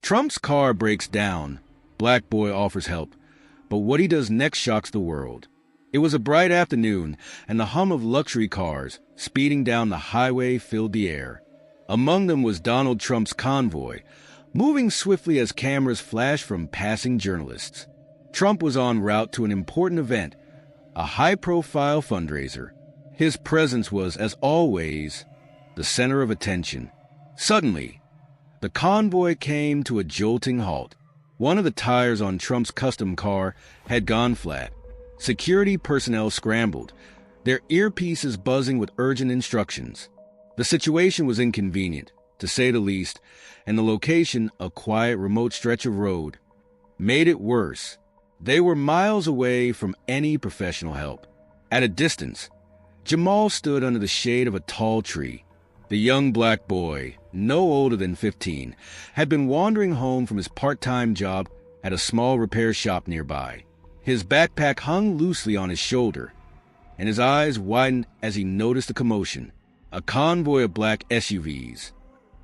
Trump's car breaks down. Black boy offers help, but what he does next shocks the world. It was a bright afternoon, and the hum of luxury cars speeding down the highway filled the air. Among them was Donald Trump's convoy, moving swiftly as cameras flashed from passing journalists. Trump was en route to an important event, a high-profile fundraiser. His presence was, as always, the center of attention. Suddenly, the convoy came to a jolting halt. One of the tires on Trump's custom car had gone flat. Security personnel scrambled, their earpieces buzzing with urgent instructions. The situation was inconvenient, to say the least, and the location, a quiet, remote stretch of road, made it worse. They were miles away from any professional help. At a distance, Jamal stood under the shade of a tall tree. The young black boy, no older than 15, had been wandering home from his part-time job at a small repair shop nearby. His backpack hung loosely on his shoulder, and his eyes widened as he noticed the commotion. A convoy of black SUVs,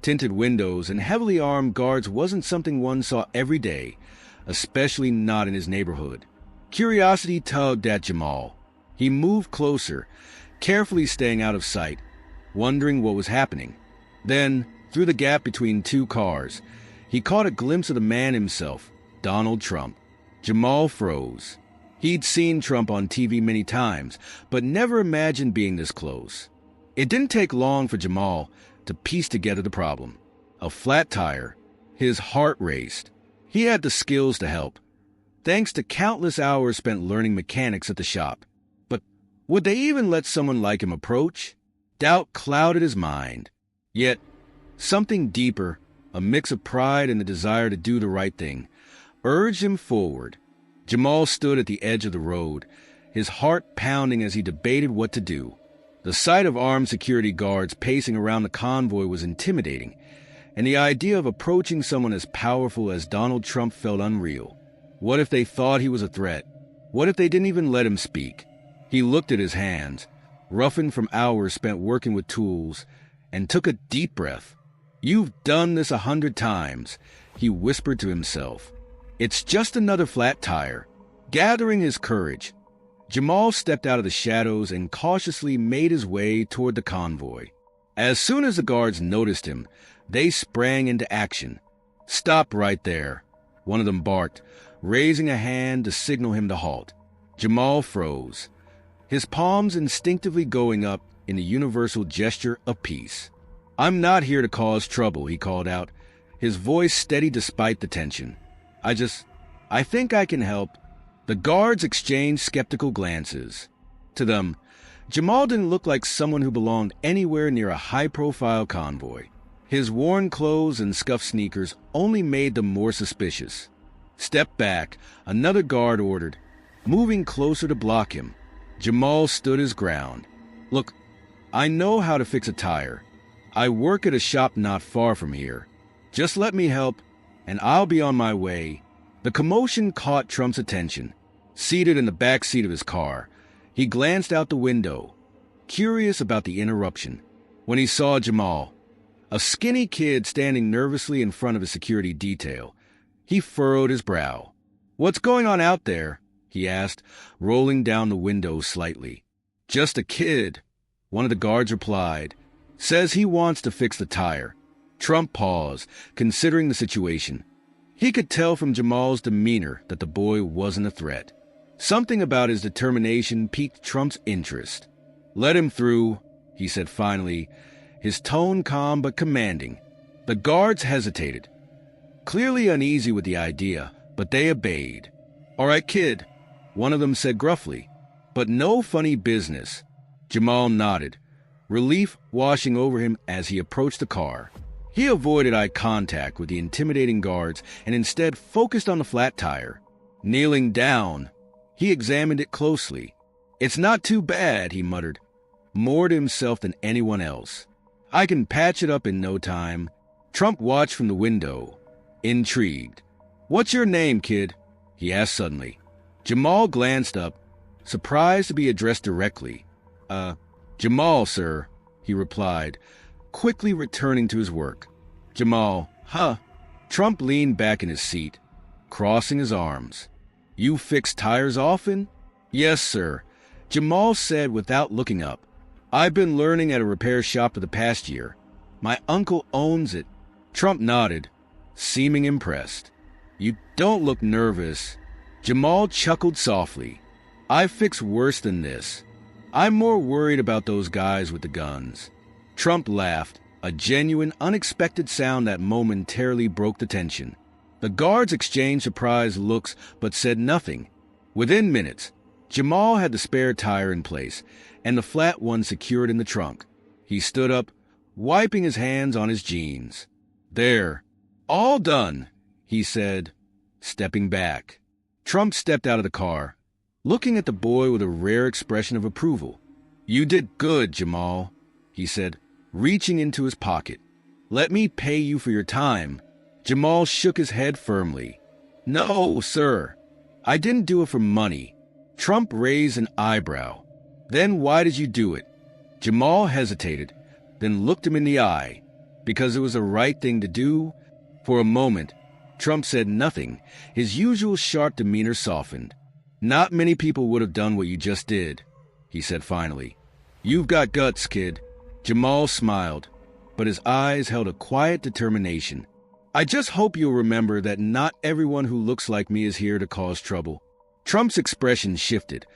tinted windows, and heavily armed guards wasn't something one saw every day, especially not in his neighborhood. Curiosity tugged at Jamal. He moved closer, carefully staying out of sight, wondering what was happening. Then, through the gap between two cars, he caught a glimpse of the man himself, Donald Trump. Jamal froze. He'd seen Trump on TV many times, but never imagined being this close. It didn't take long for Jamal to piece together the problem. A flat tire. His heart raced. He had the skills to help, thanks to countless hours spent learning mechanics at the shop. But would they even let someone like him approach? Doubt clouded his mind. Yet, something deeper, a mix of pride and the desire to do the right thing, urged him forward. Jamal stood at the edge of the road, his heart pounding as he debated what to do. The sight of armed security guards pacing around the convoy was intimidating, and the idea of approaching someone as powerful as Donald Trump felt unreal. What if they thought he was a threat? What if they didn't even let him speak? He looked at his hands, roughened from hours spent working with tools, and took a deep breath. "You've done this 100 times," he whispered to himself. "It's just another flat tire." Gathering his courage, Jamal stepped out of the shadows and cautiously made his way toward the convoy. As soon as the guards noticed him, they sprang into action. "Stop right there," one of them barked, raising a hand to signal him to halt. Jamal froze, his palms instinctively going up in a universal gesture of peace. "I'm not here to cause trouble," he called out, his voice steady despite the tension. I think I can help." The guards exchanged skeptical glances. To them, Jamal didn't look like someone who belonged anywhere near a high-profile convoy. His worn clothes and scuffed sneakers only made them more suspicious. "Step back," another guard ordered, moving closer to block him. Jamal stood his ground. "Look, I know how to fix a tire. I work at a shop not far from here. Just let me help, and I'll be on my way." The commotion caught Trump's attention. Seated in the back seat of his car, he glanced out the window, curious about the interruption. When he saw Jamal, a skinny kid standing nervously in front of a security detail, he furrowed his brow. "What's going on out there?" he asked, rolling down the window slightly. "Just a kid," one of the guards replied. "Says he wants to fix the tire." Trump paused, considering the situation. He could tell from Jamal's demeanor that the boy wasn't a threat. Something about his determination piqued Trump's interest. "Let him through," he said finally, his tone calm but commanding. The guards hesitated, clearly uneasy with the idea, but they obeyed. "All right, kid," one of them said gruffly, "but no funny business." Jamal nodded, relief washing over him as he approached the car. He avoided eye contact with the intimidating guards and instead focused on the flat tire. Kneeling down, he examined it closely. "It's not too bad," he muttered, more to himself than anyone else. "I can patch it up in no time." Trump watched from the window, intrigued. "What's your name, kid?" he asked suddenly. Jamal glanced up, surprised to be addressed directly. Jamal, sir," he replied, quickly returning to his work. "Jamal, huh? Trump leaned back in his seat, crossing his arms. "You fix tires often?" "Yes, sir," Jamal said without looking up. "I've been learning at a repair shop for the past year. My uncle owns it." Trump nodded, seeming impressed. "You don't look nervous." Jamal chuckled softly. "I fix worse than this. I'm more worried about those guys with the guns." Trump laughed, a genuine, unexpected sound that momentarily broke the tension. The guards exchanged surprised looks but said nothing. Within minutes, Jamal had the spare tire in place and the flat one secured in the trunk. He stood up, wiping his hands on his jeans. "There, all done," he said, stepping back. Trump stepped out of the car, looking at the boy with a rare expression of approval. "You did good, Jamal," he said, reaching into his pocket. "Let me pay you for your time." Jamal shook his head firmly. "No, sir. I didn't do it for money." Trump raised an eyebrow. "Then why did you do it?" Jamal hesitated, then looked him in the eye. "Because it was the right thing to do." For a moment, Trump said nothing. His usual sharp demeanor softened. "Not many people would have done what you just did," he said finally. "You've got guts, kid." Jamal smiled, but his eyes held a quiet determination. "I just hope you'll remember that not everyone who looks like me is here to cause trouble." Trump's expression shifted,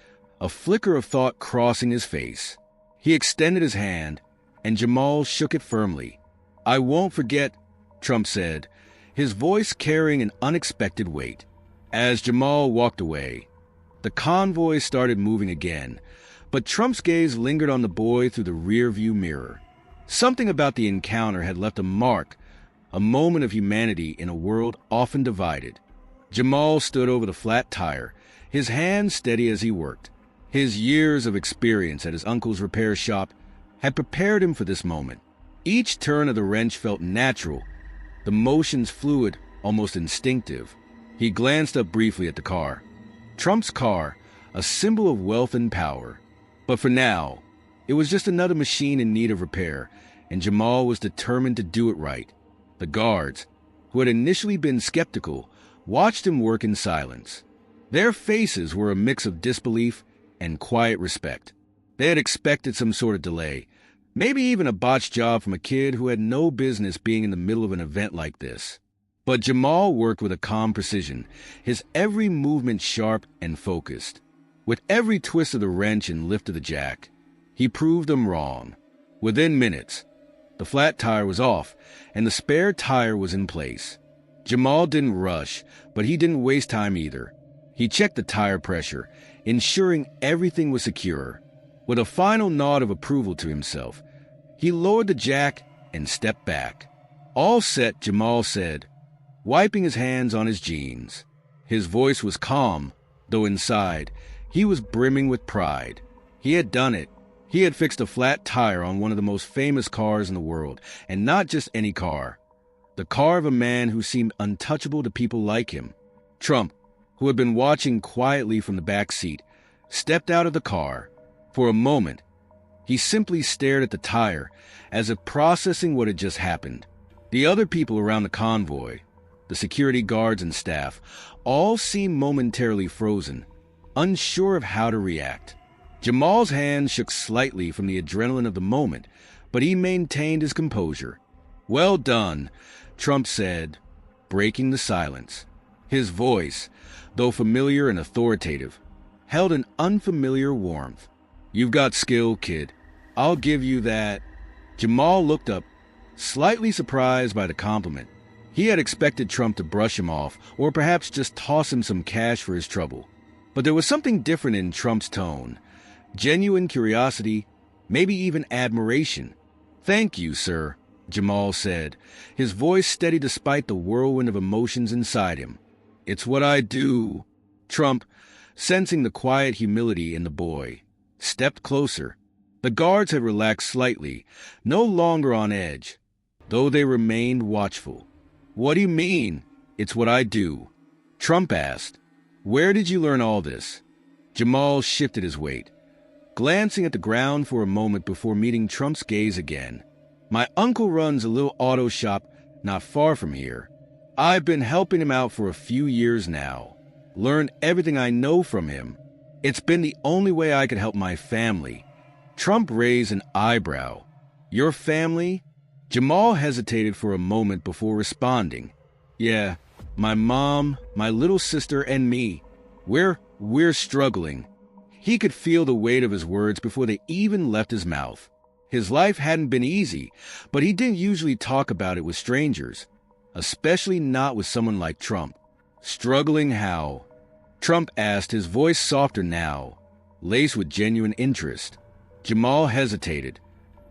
a flicker of thought crossing his face. He extended his hand, and Jamal shook it firmly. "I won't forget," Trump said, his voice carrying an unexpected weight. As Jamal walked away, the convoy started moving again, but Trump's gaze lingered on the boy through the rearview mirror. Something about the encounter had left a mark, a moment of humanity in a world often divided. Jamal stood over the flat tire, his hands steady as he worked. His years of experience at his uncle's repair shop had prepared him for this moment. Each turn of the wrench felt natural, the motions fluid, almost instinctive. He glanced up briefly at the car. Trump's car, a symbol of wealth and power. But for now, it was just another machine in need of repair, and Jamal was determined to do it right. The guards, who had initially been skeptical, watched him work in silence. Their faces were a mix of disbelief and quiet respect. They had expected some sort of delay, maybe even a botched job from a kid who had no business being in the middle of an event like this. But Jamal worked with a calm precision, his every movement sharp and focused. With every twist of the wrench and lift of the jack, he proved them wrong. Within minutes, the flat tire was off, and the spare tire was in place. Jamal didn't rush, but he didn't waste time either. He checked the tire pressure, ensuring everything was secure. With a final nod of approval to himself, he lowered the jack and stepped back. "All set," Jamal said, wiping his hands on his jeans. His voice was calm, though inside, he was brimming with pride. He had done it. He had fixed a flat tire on one of the most famous cars in the world, and not just any car. The car of a man who seemed untouchable to people like him. Trump, who had been watching quietly from the back seat, stepped out of the car. For a moment, he simply stared at the tire, as if processing what had just happened. The other people around the convoy, the security guards and staff, all seemed momentarily frozen, unsure of how to react. Jamal's hand shook slightly from the adrenaline of the moment, but he maintained his composure. "Well done," Trump said, breaking the silence. His voice, though familiar and authoritative, held an unfamiliar warmth. "You've got skill, kid. I'll give you that." Jamal looked up, slightly surprised by the compliment. He had expected Trump to brush him off, or perhaps just toss him some cash for his trouble. But there was something different in Trump's tone. Genuine curiosity, maybe even admiration. "Thank you, sir," Jamal said, his voice steady despite the whirlwind of emotions inside him. "It's what I do." Trump, sensing the quiet humility in the boy, stepped closer. The guards had relaxed slightly, no longer on edge, though they remained watchful. "What do you mean, it's what I do?" Trump asked. "Where did you learn all this?" Jamal shifted his weight, glancing at the ground for a moment before meeting Trump's gaze again. "My uncle runs a little auto shop not far from here. I've been helping him out for a few years now. Learned everything I know from him. It's been the only way I could help my family." Trump raised an eyebrow. "Your family?" Jamal hesitated for a moment before responding. "Yeah, my mom, my little sister, and me. We're struggling." He could feel the weight of his words before they even left his mouth. His life hadn't been easy, but he didn't usually talk about it with strangers, especially not with someone like Trump. "Struggling how?" Trump asked, his voice softer now, laced with genuine interest. Jamal hesitated,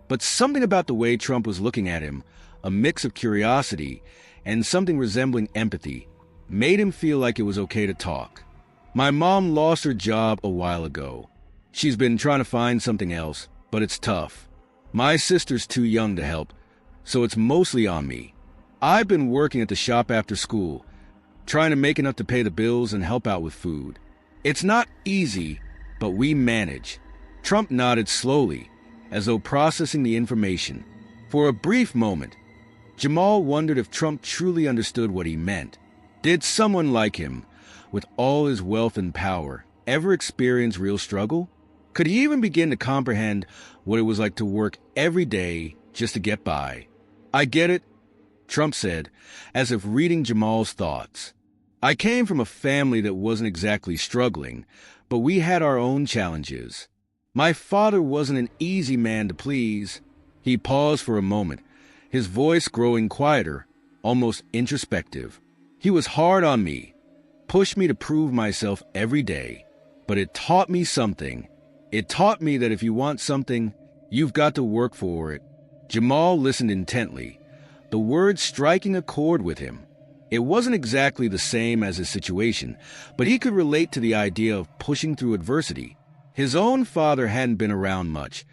but something about the way Trump was looking at him, a mix of curiosity and something resembling empathy, made him feel like it was okay to talk. "My mom lost her job a while ago. She's been trying to find something else, but it's tough. My sister's too young to help, so it's mostly on me. I've been working at the shop after school, trying to make enough to pay the bills and help out with food. It's not easy, but we manage." Trump nodded slowly, as though processing the information. For a brief moment, Jamal wondered if Trump truly understood what he meant. Did someone like him, with all his wealth and power, ever experience real struggle? Could he even begin to comprehend what it was like to work every day just to get by? "I get it," Trump said, as if reading Jamal's thoughts. "I came from a family that wasn't exactly struggling, but we had our own challenges. My father wasn't an easy man to please." He paused for a moment, his voice growing quieter, almost introspective. "He was hard on me, pushed me to prove myself every day, but it taught me something. It taught me that if you want something, you've got to work for it." Jamal listened intently, the words striking a chord with him. It wasn't exactly the same as his situation, but he could relate to the idea of pushing through adversity. His own father hadn't been around much,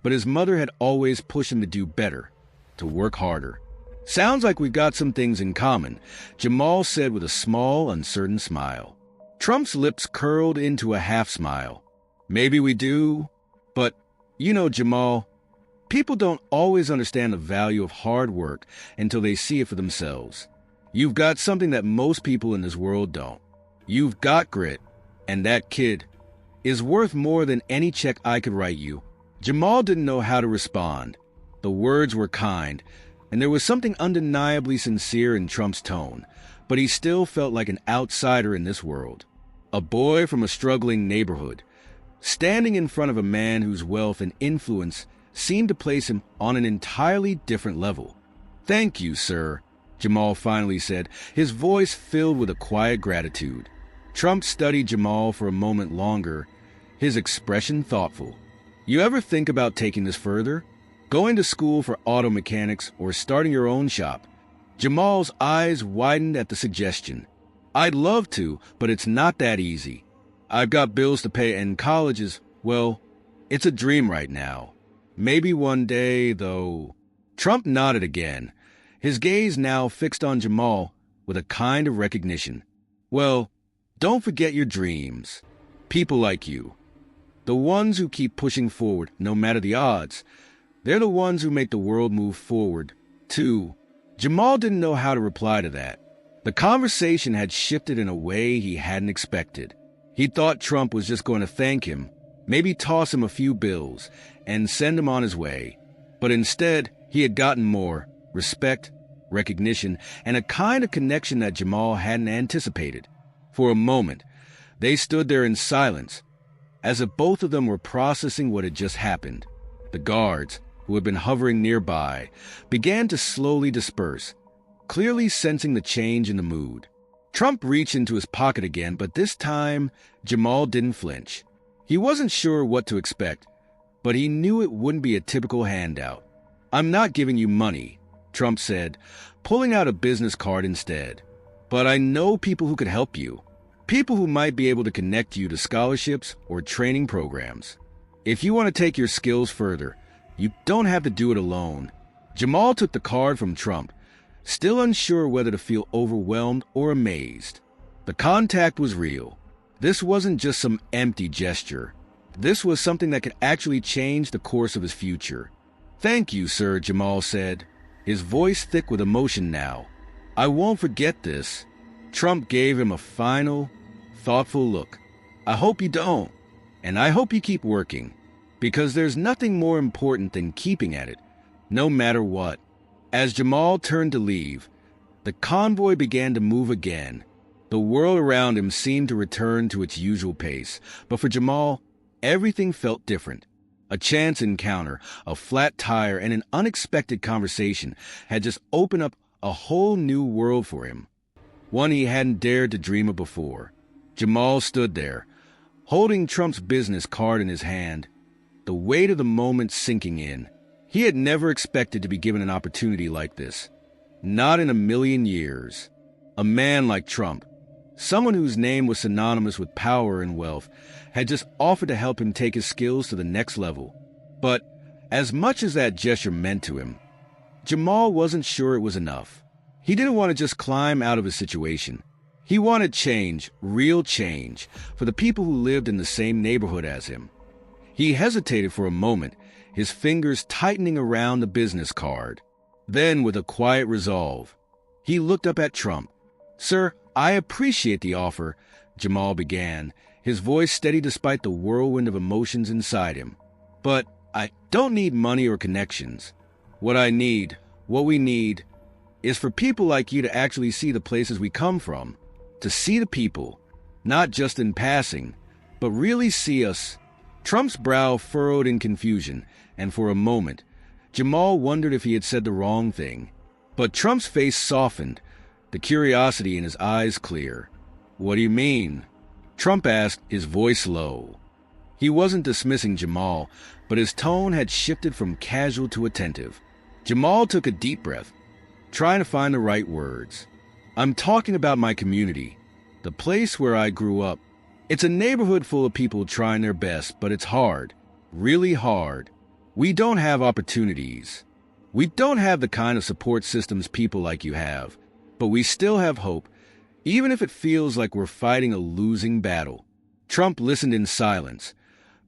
but his mother had always pushed him to do better, to work harder. "Sounds like we've got some things in common," Jamal said with a small, uncertain smile. Trump's lips curled into a half-smile. "Maybe we do, but, Jamal, people don't always understand the value of hard work until they see it for themselves. You've got something that most people in this world don't. You've got grit, and that kid is worth more than any check I could write you." Jamal didn't know how to respond. The words were kind, and there was something undeniably sincere in Trump's tone, but he still felt like an outsider in this world. A boy from a struggling neighborhood, standing in front of a man whose wealth and influence seemed to place him on an entirely different level. "Thank you, sir," Jamal finally said, his voice filled with a quiet gratitude. Trump studied Jamal for a moment longer, his expression thoughtful. "You ever think about taking this further? Going to school for auto mechanics or starting your own shop?" Jamal's eyes widened at the suggestion. "I'd love to, but it's not that easy. I've got bills to pay, and college is, well, it's a dream right now. Maybe one day, though." Trump nodded again, his gaze now fixed on Jamal with a kind of recognition. "Well, don't forget your dreams. People like you, the ones who keep pushing forward no matter the odds, they're the ones who make the world move forward, too." Jamal didn't know how to reply to that. The conversation had shifted in a way he hadn't expected. He thought Trump was just going to thank him, maybe toss him a few bills, and send him on his way. But instead, he had gotten more respect, recognition, and a kind of connection that Jamal hadn't anticipated. For a moment, they stood there in silence, as if both of them were processing what had just happened. The guards, who had been hovering nearby, began to slowly disperse, clearly sensing the change in the mood. Trump reached into his pocket again, but this time, Jamal didn't flinch. He wasn't sure what to expect, but he knew it wouldn't be a typical handout. "I'm not giving you money," Trump said, pulling out a business card instead. "But I know people who could help you. People who might be able to connect you to scholarships or training programs. If you want to take your skills further, you don't have to do it alone." Jamal took the card from Trump, still unsure whether to feel overwhelmed or amazed. The contact was real. This wasn't just some empty gesture. This was something that could actually change the course of his future. "Thank you, sir," Jamal said, his voice thick with emotion now. I won't forget this. Trump gave him a final, thoughtful look. I hope you don't. And I hope you keep working. Because there's nothing more important than keeping at it, no matter what. As Jamal turned to leave, the convoy began to move again. The world around him seemed to return to its usual pace. But for Jamal, everything felt different. A chance encounter, a flat tire, and an unexpected conversation had just opened up a whole new world for him. One he hadn't dared to dream of before. Jamal stood there, holding Trump's business card in his hand, the weight of the moment sinking in. He had never expected to be given an opportunity like this. Not in a million years. A man like Trump, someone whose name was synonymous with power and wealth, had just offered to help him take his skills to the next level. But as much as that gesture meant to him, Jamal wasn't sure it was enough. He didn't want to just climb out of his situation. He wanted change, real change, for the people who lived in the same neighborhood as him. He hesitated for a moment, his fingers tightening around the business card. Then, with a quiet resolve, he looked up at Trump. "Sir, I appreciate the offer," Jamal began, his voice steady despite the whirlwind of emotions inside him. "But I don't need money or connections. What we need, is for people like you to actually see the places we come from, to see the people, not just in passing, but really see us." Trump's brow furrowed in confusion, and for a moment, Jamal wondered if he had said the wrong thing. But Trump's face softened, the curiosity in his eyes clear. "What do you mean?" Trump asked, his voice low. He wasn't dismissing Jamal, but his tone had shifted from casual to attentive. Jamal took a deep breath, trying to find the right words. "I'm talking about my community, the place where I grew up. It's a neighborhood full of people trying their best, but it's hard, really hard. We don't have opportunities. We don't have the kind of support systems people like you have, but we still have hope, even if it feels like we're fighting a losing battle." Trump listened in silence,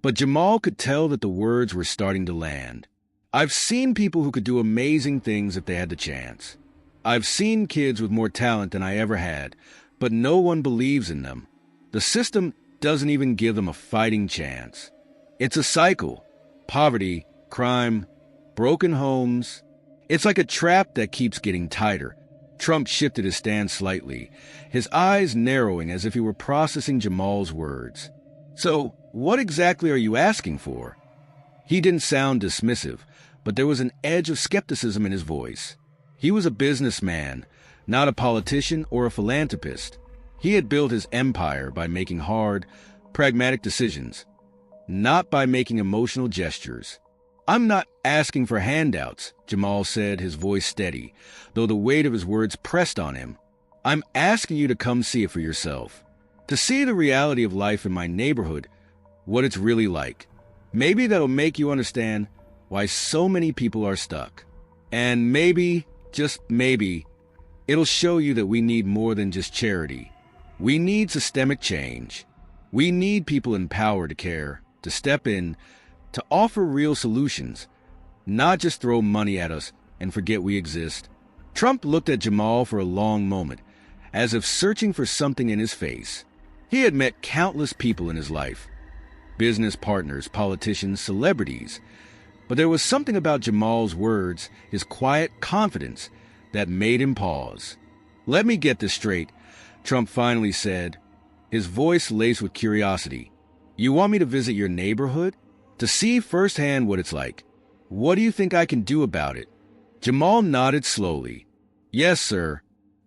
but Jamal could tell that the words were starting to land. "I've seen people who could do amazing things if they had the chance. I've seen kids with more talent than I ever had, but no one believes in them. The system doesn't even give them a fighting chance. It's a cycle. Poverty, crime, broken homes. It's like a trap that keeps getting tighter." Trump shifted his stance slightly, his eyes narrowing as if he were processing Jamal's words. "So, what exactly are you asking for?" He didn't sound dismissive, but there was an edge of skepticism in his voice. He was a businessman, not a politician or a philanthropist. He had built his empire by making hard, pragmatic decisions, not by making emotional gestures. "I'm not asking for handouts," Jamal said, his voice steady, though the weight of his words pressed on him. "I'm asking you to come see it for yourself, to see the reality of life in my neighborhood, what it's really like. Maybe that'll make you understand why so many people are stuck. And maybe, just maybe, it'll show you that we need more than just charity. We need systemic change. We need people in power to care, to step in, to offer real solutions, not just throw money at us and forget we exist." Trump looked at Jamal for a long moment, as if searching for something in his face. He had met countless people in his life, business partners, politicians, celebrities, but there was something about Jamal's words, his quiet confidence, that made him pause. "Let me get this straight," Trump finally said, his voice laced with curiosity. "You want me to visit your neighborhood? To see firsthand what it's like? What do you think I can do about it?" Jamal nodded slowly. "Yes, sir.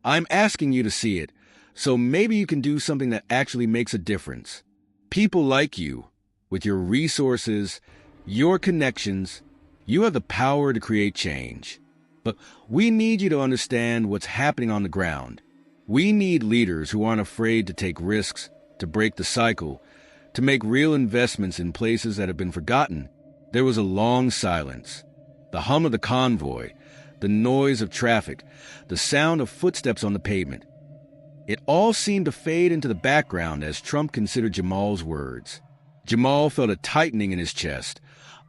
I'm asking you to see it, so maybe you can do something that actually makes a difference. People like you, with your resources, your connections, you have the power to create change. But we need you to understand what's happening on the ground. We need leaders who aren't afraid to take risks, to break the cycle, to make real investments in places that have been forgotten." There was a long silence. The hum of the convoy, the noise of traffic, the sound of footsteps on the pavement. It all seemed to fade into the background as Trump considered Jamal's words. Jamal felt a tightening in his chest,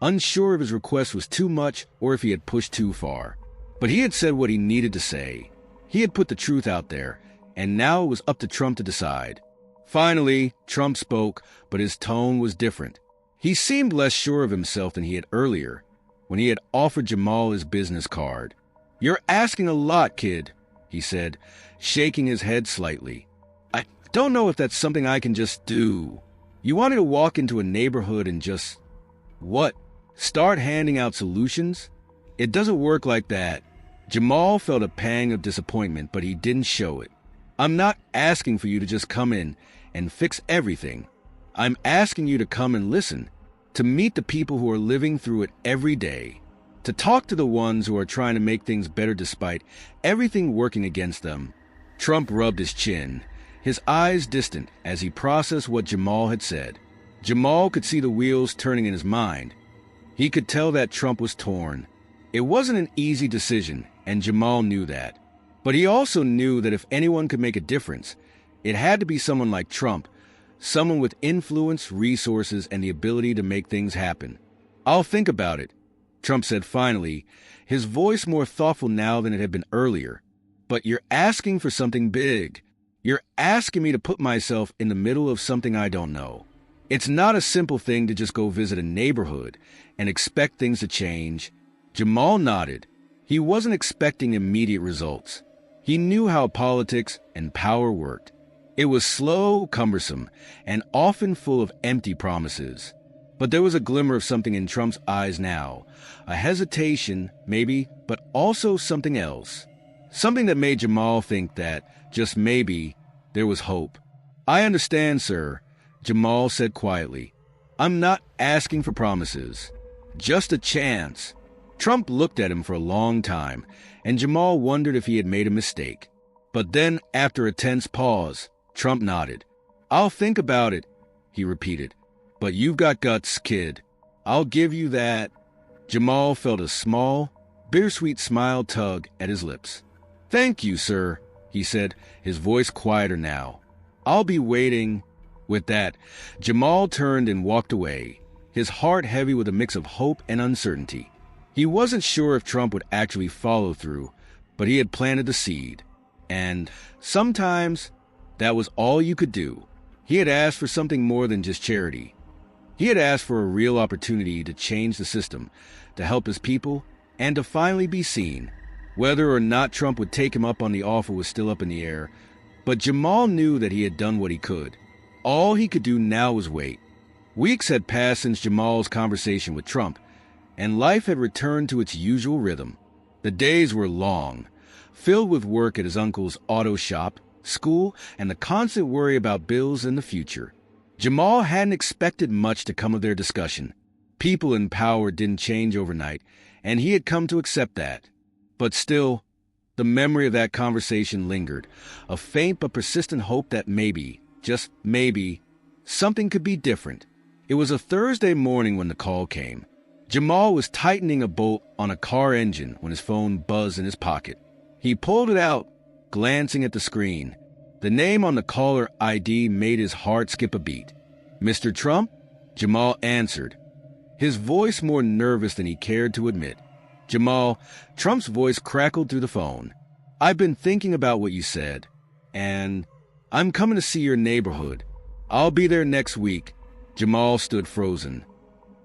unsure if his request was too much or if he had pushed too far. But he had said what he needed to say. He had put the truth out there, and now it was up to Trump to decide. Finally, Trump spoke, but his tone was different. He seemed less sure of himself than he had earlier, when he had offered Jamal his business card. "You're asking a lot, kid," he said, shaking his head slightly. "I don't know if that's something I can just do. You want me to walk into a neighborhood and just, what, start handing out solutions? It doesn't work like that." Jamal felt a pang of disappointment, but he didn't show it. "I'm not asking for you to just come in and fix everything. I'm asking you to come and listen, to meet the people who are living through it every day, to talk to the ones who are trying to make things better despite everything working against them." Trump rubbed his chin, his eyes distant as he processed what Jamal had said. Jamal could see the wheels turning in his mind. He could tell that Trump was torn. It wasn't an easy decision, and Jamal knew that. But he also knew that if anyone could make a difference, it had to be someone like Trump, someone with influence, resources, and the ability to make things happen. "I'll think about it," Trump said finally, his voice more thoughtful now than it had been earlier. "But you're asking for something big. You're asking me to put myself in the middle of something I don't know. It's not a simple thing to just go visit a neighborhood and expect things to change." Jamal nodded. He wasn't expecting immediate results. He knew how politics and power worked. It was slow, cumbersome, and often full of empty promises. But there was a glimmer of something in Trump's eyes now, a hesitation, maybe, but also something else. Something that made Jamal think that, just maybe, there was hope. "I understand, sir," Jamal said quietly. "I'm not asking for promises. Just a chance." Trump looked at him for a long time, and Jamal wondered if he had made a mistake. But then, after a tense pause, Trump nodded. "I'll think about it," he repeated. "But you've got guts, kid. I'll give you that." Jamal felt a small, bittersweet smile tug at his lips. "Thank you, sir," he said, his voice quieter now. "I'll be waiting." With that, Jamal turned and walked away, his heart heavy with a mix of hope and uncertainty. He wasn't sure if Trump would actually follow through, but he had planted the seed. And sometimes that was all you could do. He had asked for something more than just charity. He had asked for a real opportunity to change the system, to help his people, and to finally be seen. Whether or not Trump would take him up on the offer was still up in the air, but Jamal knew that he had done what he could. All he could do now was wait. Weeks had passed since Jamal's conversation with Trump, and life had returned to its usual rhythm. The days were long, filled with work at his uncle's auto shop, school, and the constant worry about bills and the future. Jamal hadn't expected much to come of their discussion. People in power didn't change overnight, and he had come to accept that. But still, the memory of that conversation lingered, a faint but persistent hope that maybe, just maybe, something could be different. It was a Thursday morning when the call came. Jamal was tightening a bolt on a car engine when his phone buzzed in his pocket. He pulled it out, glancing at the screen. The name on the caller ID made his heart skip a beat. "Mr. Trump?" Jamal answered, his voice more nervous than he cared to admit. "Jamal," Trump's voice crackled through the phone. "I've been thinking about what you said, and I'm coming to see your neighborhood. I'll be there next week." Jamal stood frozen,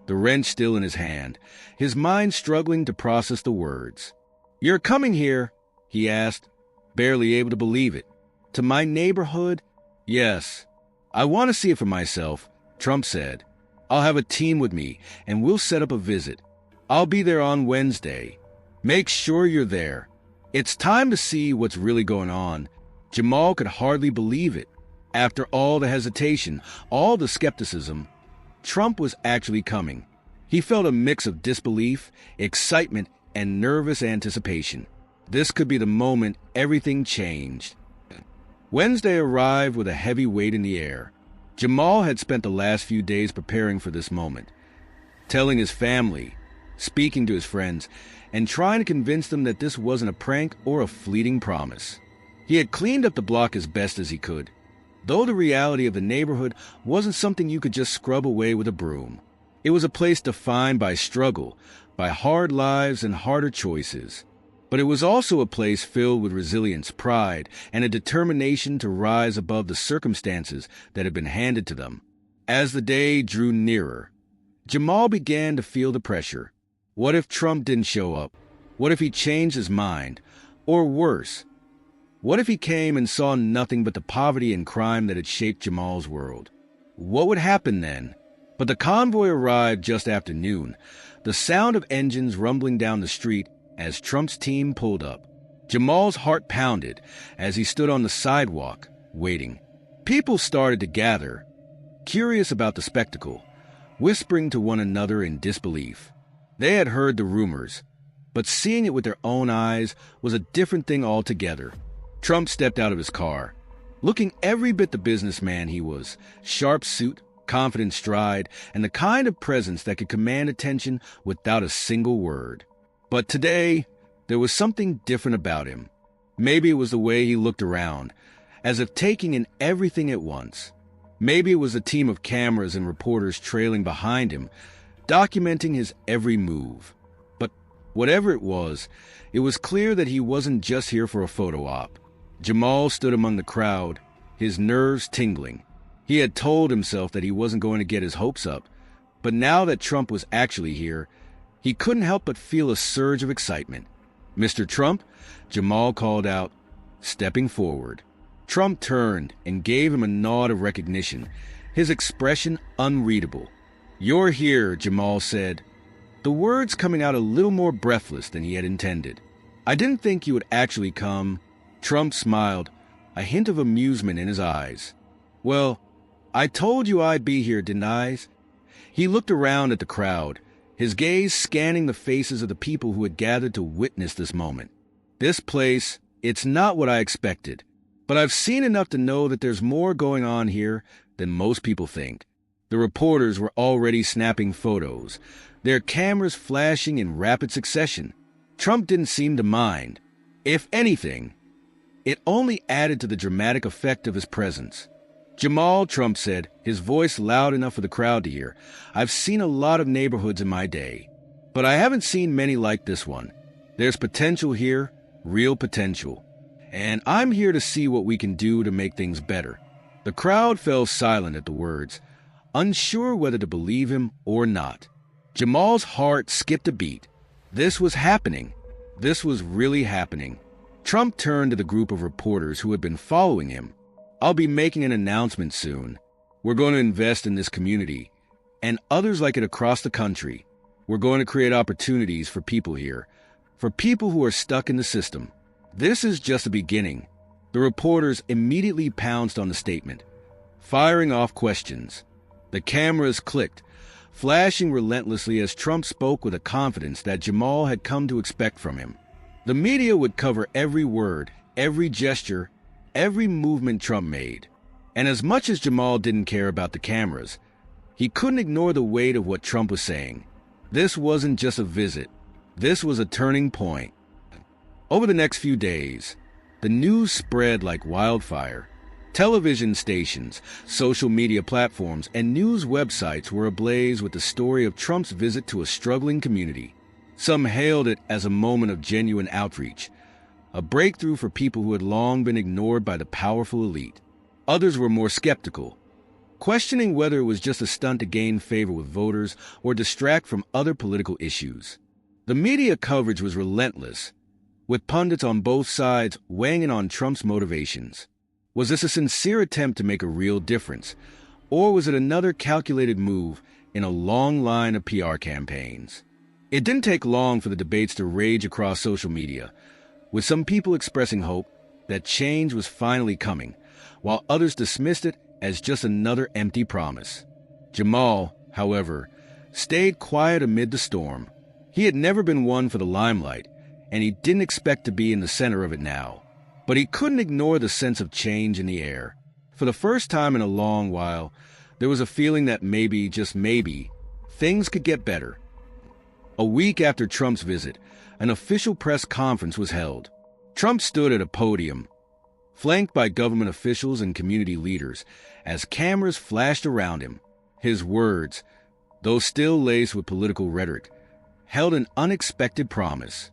the wrench still in his hand, his mind struggling to process the words. "You're coming here?" he asked, barely able to believe it. "To my neighborhood?" "Yes. I want to see it for myself," Trump said. "I'll have a team with me, and we'll set up a visit. I'll be there on Wednesday. Make sure you're there. It's time to see what's really going on." Jamal could hardly believe it. After all the hesitation, all the skepticism, Trump was actually coming. He felt a mix of disbelief, excitement, and nervous anticipation. This could be the moment everything changed. Wednesday arrived with a heavy weight in the air. Jamal had spent the last few days preparing for this moment, telling his family, speaking to his friends, and trying to convince them that this wasn't a prank or a fleeting promise. He had cleaned up the block as best as he could, though the reality of the neighborhood wasn't something you could just scrub away with a broom. It was a place defined by struggle, by hard lives and harder choices. But it was also a place filled with resilience, pride, and a determination to rise above the circumstances that had been handed to them. As the day drew nearer, Jamal began to feel the pressure. What if Trump didn't show up? What if he changed his mind? Or worse, what if he came and saw nothing but the poverty and crime that had shaped Jamal's world? What would happen then? But the convoy arrived just after noon, the sound of engines rumbling down the street as Trump's team pulled up. Jamal's heart pounded as he stood on the sidewalk, waiting. People started to gather, curious about the spectacle, whispering to one another in disbelief. They had heard the rumors, but seeing it with their own eyes was a different thing altogether. Trump stepped out of his car, looking every bit the businessman he was, sharp suit, confident stride, and the kind of presence that could command attention without a single word. But today, there was something different about him. Maybe it was the way he looked around, as if taking in everything at once. Maybe it was a team of cameras and reporters trailing behind him, documenting his every move. But whatever it was clear that he wasn't just here for a photo op. Jamal stood among the crowd, his nerves tingling. He had told himself that he wasn't going to get his hopes up, but now that Trump was actually here, he couldn't help but feel a surge of excitement. "Mr. Trump," Jamal called out, stepping forward. Trump turned and gave him a nod of recognition, his expression unreadable. "You're here," Jamal said, the words coming out a little more breathless than he had intended. "I didn't think you would actually come." Trump smiled, a hint of amusement in his eyes. "Well, I told you I'd be here, didn't I?" He looked around at the crowd, his gaze scanning the faces of the people who had gathered to witness this moment. "This place, it's not what I expected, but I've seen enough to know that there's more going on here than most people think." The reporters were already snapping photos, their cameras flashing in rapid succession. Trump didn't seem to mind. If anything, it only added to the dramatic effect of his presence. "Jamal," Trump said, his voice loud enough for the crowd to hear, "I've seen a lot of neighborhoods in my day, but I haven't seen many like this one. There's potential here, real potential. And I'm here to see what we can do to make things better." The crowd fell silent at the words, unsure whether to believe him or not. Jamal's heart skipped a beat. This was happening. This was really happening. Trump turned to the group of reporters who had been following him. "I'll be making an announcement soon. We're going to invest in this community and others like it across the country. We're going to create opportunities for people here, for people who are stuck in the system. This is just the beginning." The reporters immediately pounced on the statement, firing off questions. The cameras clicked, flashing relentlessly as Trump spoke with a confidence that Jamal had come to expect from him. The media would cover every word, every gesture, every movement Trump made. And as much as Jamal didn't care about the cameras, he couldn't ignore the weight of what Trump was saying. This wasn't just a visit. This was a turning point. Over the next few days, the news spread like wildfire. Television stations, social media platforms, and news websites were ablaze with the story of Trump's visit to a struggling community. Some hailed it as a moment of genuine outreach, a breakthrough for people who had long been ignored by the powerful elite. Others were more skeptical, questioning whether it was just a stunt to gain favor with voters or distract from other political issues. The media coverage was relentless, with pundits on both sides weighing in on Trump's motivations. Was this a sincere attempt to make a real difference, or was it another calculated move in a long line of PR campaigns? It didn't take long for the debates to rage across social media, with some people expressing hope that change was finally coming, while others dismissed it as just another empty promise. Jamal, however, stayed quiet amid the storm. He had never been one for the limelight, and he didn't expect to be in the center of it now. But he couldn't ignore the sense of change in the air. For the first time in a long while, there was a feeling that maybe, just maybe, things could get better. A week after Trump's visit, an official press conference was held. Trump stood at a podium, flanked by government officials and community leaders, as cameras flashed around him. His words, though still laced with political rhetoric, held an unexpected promise.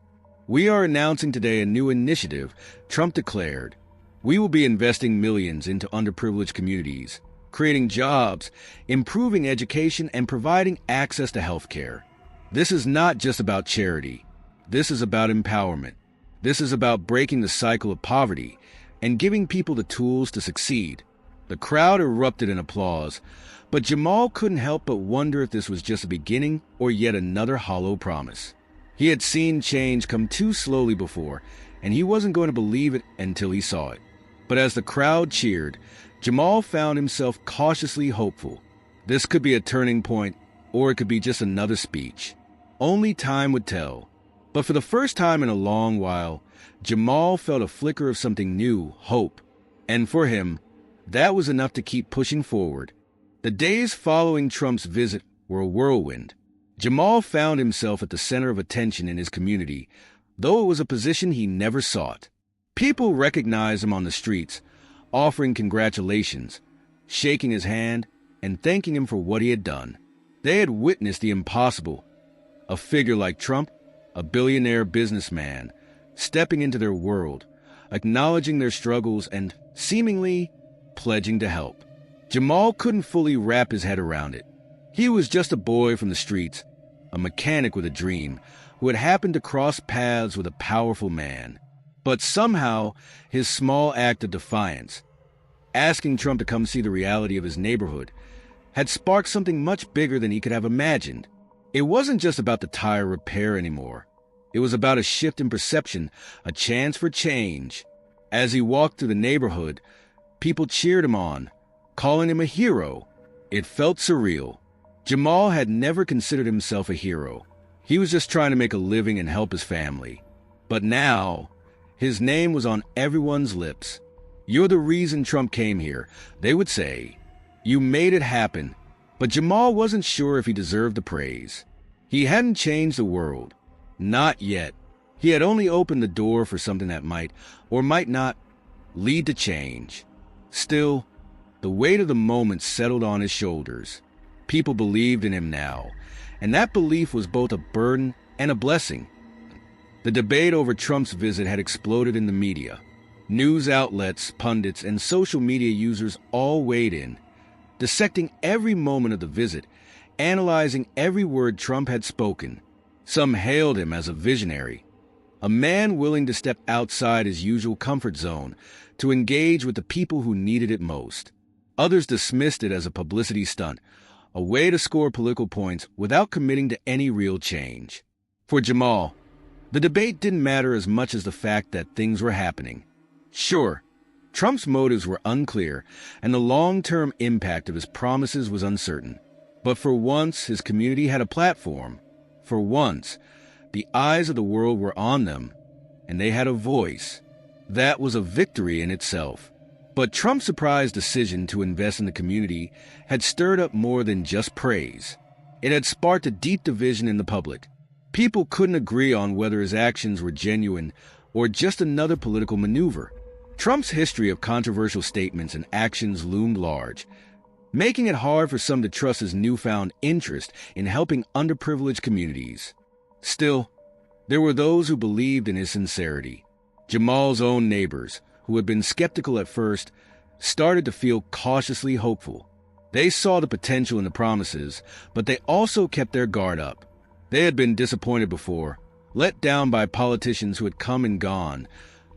"We are announcing today a new initiative," Trump declared. "We will be investing millions into underprivileged communities, creating jobs, improving education, and providing access to health care. This is not just about charity. This is about empowerment. This is about breaking the cycle of poverty and giving people the tools to succeed." The crowd erupted in applause, but Jamal couldn't help but wonder if this was just a beginning or yet another hollow promise. He had seen change come too slowly before, and he wasn't going to believe it until he saw it. But as the crowd cheered, Jamal found himself cautiously hopeful. This could be a turning point, or it could be just another speech. Only time would tell. But for the first time in a long while, Jamal felt a flicker of something new, hope. And for him, that was enough to keep pushing forward. The days following Trump's visit were a whirlwind. Jamal found himself at the center of attention in his community, though it was a position he never sought. People recognized him on the streets, offering congratulations, shaking his hand, and thanking him for what he had done. They had witnessed the impossible. A figure like Trump, a billionaire businessman, stepping into their world, acknowledging their struggles, and seemingly pledging to help. Jamal couldn't fully wrap his head around it. He was just a boy from the streets, a mechanic with a dream, who had happened to cross paths with a powerful man. But somehow, his small act of defiance, asking Trump to come see the reality of his neighborhood, had sparked something much bigger than he could have imagined. It wasn't just about the tire repair anymore. It was about a shift in perception, a chance for change. As he walked through the neighborhood, people cheered him on, calling him a hero. It felt surreal. Jamal had never considered himself a hero. He was just trying to make a living and help his family. But now, his name was on everyone's lips. "You're the reason Trump came here," they would say. "You made it happen." But Jamal wasn't sure if he deserved the praise. He hadn't changed the world. Not yet. He had only opened the door for something that might, or might not, lead to change. Still, the weight of the moment settled on his shoulders. People believed in him now, and that belief was both a burden and a blessing. The debate over Trump's visit had exploded in the media. News outlets, pundits, and social media users all weighed in, dissecting every moment of the visit, analyzing every word Trump had spoken. Some hailed him as a visionary, a man willing to step outside his usual comfort zone to engage with the people who needed it most. Others dismissed it as a publicity stunt, a way to score political points without committing to any real change. For Jamal, the debate didn't matter as much as the fact that things were happening. Sure, Trump's motives were unclear, and the long-term impact of his promises was uncertain. But for once, his community had a platform. For once, the eyes of the world were on them, and they had a voice. That was a victory in itself. But Trump's surprise decision to invest in the community had stirred up more than just praise. It had sparked a deep division in the public. People couldn't agree on whether his actions were genuine or just another political maneuver. Trump's history of controversial statements and actions loomed large, making it hard for some to trust his newfound interest in helping underprivileged communities. Still, there were those who believed in his sincerity. Jamal's own neighbors, who had been skeptical at first, started to feel cautiously hopeful. They saw the potential in the promises, but they also kept their guard up. They had been disappointed before, let down by politicians who had come and gone,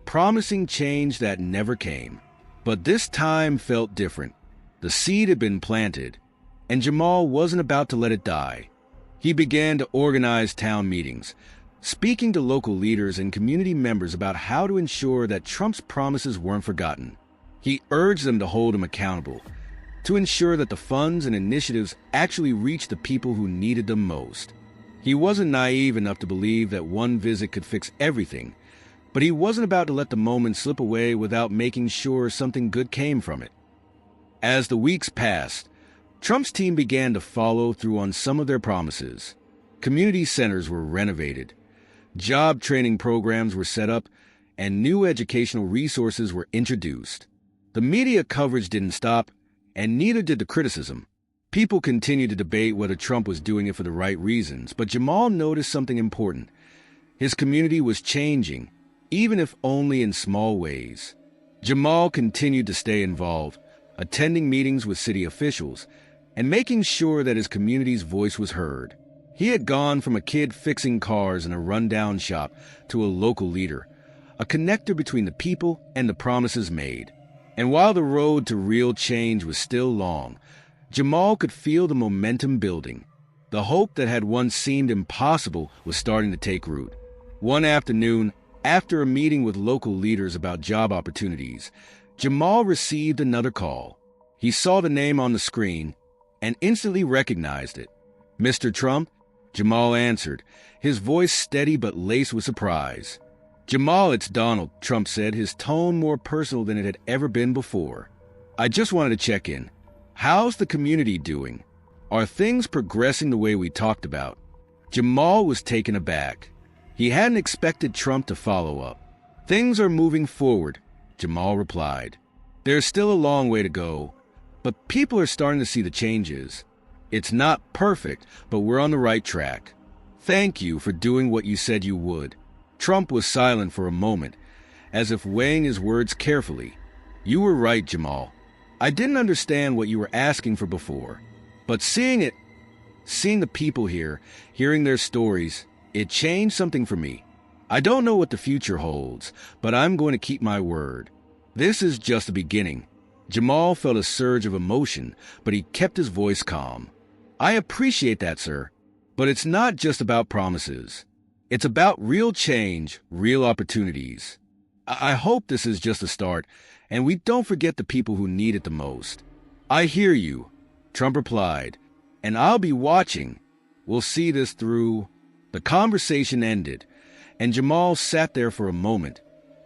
promising change that never came. But this time felt different. The seed had been planted, and Jamal wasn't about to let it die. He began to organize town meetings, speaking to local leaders and community members about how to ensure that Trump's promises weren't forgotten. He urged them to hold him accountable, to ensure that the funds and initiatives actually reached the people who needed them most. He wasn't naive enough to believe that one visit could fix everything, but he wasn't about to let the moment slip away without making sure something good came from it. As the weeks passed, Trump's team began to follow through on some of their promises. Community centers were renovated, job training programs were set up, and new educational resources were introduced. The media coverage didn't stop, and neither did the criticism. People continued to debate whether Trump was doing it for the right reasons, but Jamal noticed something important. His community was changing, even if only in small ways. Jamal continued to stay involved, attending meetings with city officials and making sure that his community's voice was heard. He had gone from a kid fixing cars in a rundown shop to a local leader, a connector between the people and the promises made. And while the road to real change was still long, Jamal could feel the momentum building. The hope that had once seemed impossible was starting to take root. One afternoon, after a meeting with local leaders about job opportunities, Jamal received another call. He saw the name on the screen and instantly recognized it. "Mr. Trump?" Jamal answered, his voice steady but laced with surprise. "Jamal, it's Donald," Trump said, his tone more personal than it had ever been before. "I just wanted to check in. How's the community doing? Are things progressing the way we talked about?" Jamal was taken aback. He hadn't expected Trump to follow up. "Things are moving forward," Jamal replied. "There's still a long way to go, but people are starting to see the changes. It's not perfect, but we're on the right track. Thank you for doing what you said you would." Trump was silent for a moment, as if weighing his words carefully. "You were right, Jamal. I didn't understand what you were asking for before, but seeing the people here, hearing their stories, it changed something for me. I don't know what the future holds, but I'm going to keep my word. This is just the beginning." Jamal felt a surge of emotion, but he kept his voice calm. "I appreciate that, sir, but it's not just about promises. It's about real change, real opportunities. I hope this is just a start, and we don't forget the people who need it the most." "I hear you," Trump replied, "and I'll be watching. We'll see this through." The conversation ended, and Jamal sat there for a moment,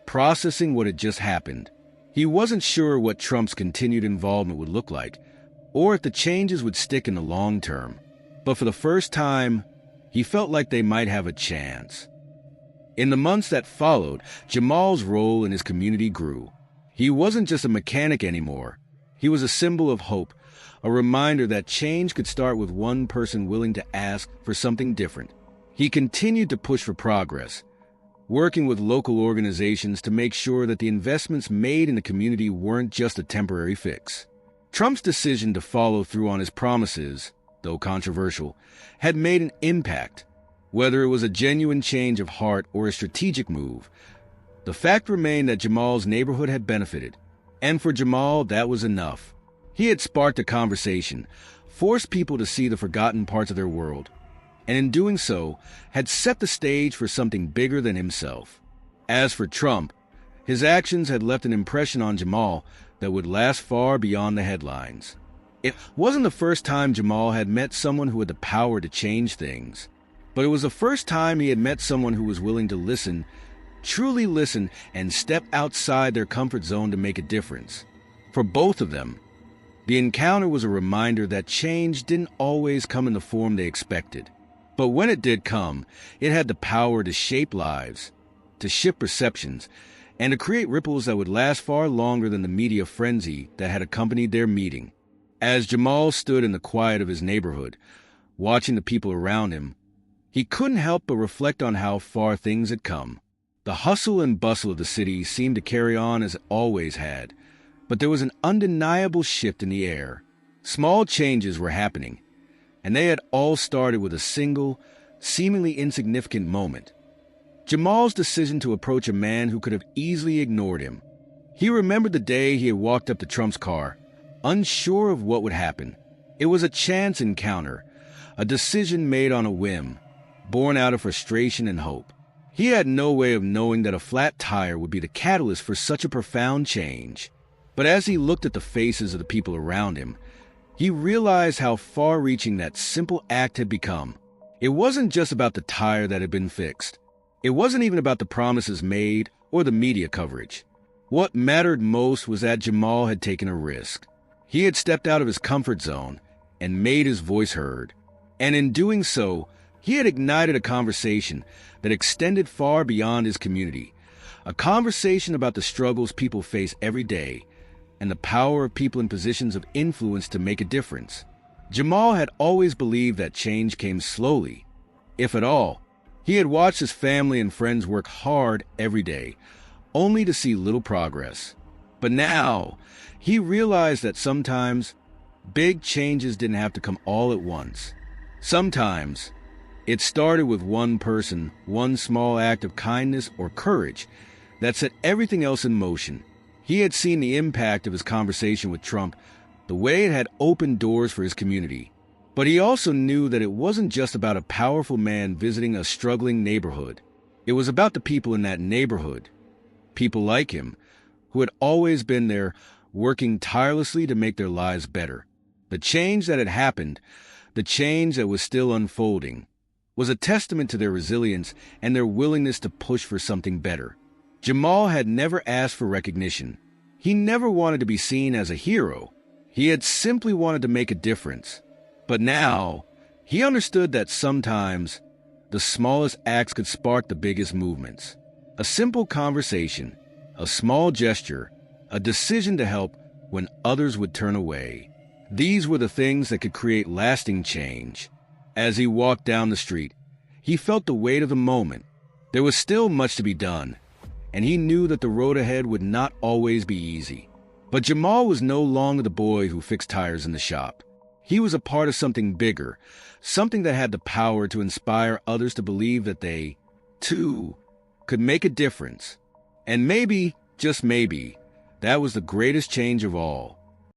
processing what had just happened. He wasn't sure what Trump's continued involvement would look like, or if the changes would stick in the long term. But for the first time, he felt like they might have a chance. In the months that followed, Jamal's role in his community grew. He wasn't just a mechanic anymore. He was a symbol of hope, a reminder that change could start with one person willing to ask for something different. He continued to push for progress, working with local organizations to make sure that the investments made in the community weren't just a temporary fix. Trump's decision to follow through on his promises, though controversial, had made an impact. Whether it was a genuine change of heart or a strategic move, the fact remained that Jamal's neighborhood had benefited. And for Jamal, that was enough. He had sparked a conversation, forced people to see the forgotten parts of their world, and in doing so, had set the stage for something bigger than himself. As for Trump, his actions had left an impression on Jamal that would last far beyond the headlines. It wasn't the first time Jamal had met someone who had the power to change things, but it was the first time he had met someone who was willing to listen, truly listen, and step outside their comfort zone to make a difference. For both of them, the encounter was a reminder that change didn't always come in the form they expected. But when it did come, it had the power to shape lives, to shift perceptions, and to create ripples that would last far longer than the media frenzy that had accompanied their meeting. As Jamal stood in the quiet of his neighborhood, watching the people around him, he couldn't help but reflect on how far things had come. The hustle and bustle of the city seemed to carry on as it always had, but there was an undeniable shift in the air. Small changes were happening, and they had all started with a single, seemingly insignificant moment. Jamal's decision to approach a man who could have easily ignored him. He remembered the day he had walked up to Trump's car, unsure of what would happen. It was a chance encounter, a decision made on a whim, born out of frustration and hope. He had no way of knowing that a flat tire would be the catalyst for such a profound change. But as he looked at the faces of the people around him, he realized how far-reaching that simple act had become. It wasn't just about the tire that had been fixed. It wasn't even about the promises made or the media coverage. What mattered most was that Jamal had taken a risk. He had stepped out of his comfort zone and made his voice heard. And in doing so, he had ignited a conversation that extended far beyond his community, a conversation about the struggles people face every day and the power of people in positions of influence to make a difference. Jamal had always believed that change came slowly, if at all. He had watched his family and friends work hard every day, only to see little progress. But now, he realized that sometimes big changes didn't have to come all at once. Sometimes, it started with one person, one small act of kindness or courage that set everything else in motion. He had seen the impact of his conversation with Trump, the way it had opened doors for his community. But he also knew that it wasn't just about a powerful man visiting a struggling neighborhood. It was about the people in that neighborhood, people like him, who had always been there, working tirelessly to make their lives better. The change that had happened, the change that was still unfolding, was a testament to their resilience and their willingness to push for something better. Jamal had never asked for recognition. He never wanted to be seen as a hero. He had simply wanted to make a difference. But now, he understood that sometimes the smallest acts could spark the biggest movements. A simple conversation, a small gesture, a decision to help when others would turn away. These were the things that could create lasting change. As he walked down the street, he felt the weight of the moment. There was still much to be done, and he knew that the road ahead would not always be easy. But Jamal was no longer the boy who fixed tires in the shop. He was a part of something bigger, something that had the power to inspire others to believe that they, too, could make a difference. And maybe, just maybe, that was the greatest change of all.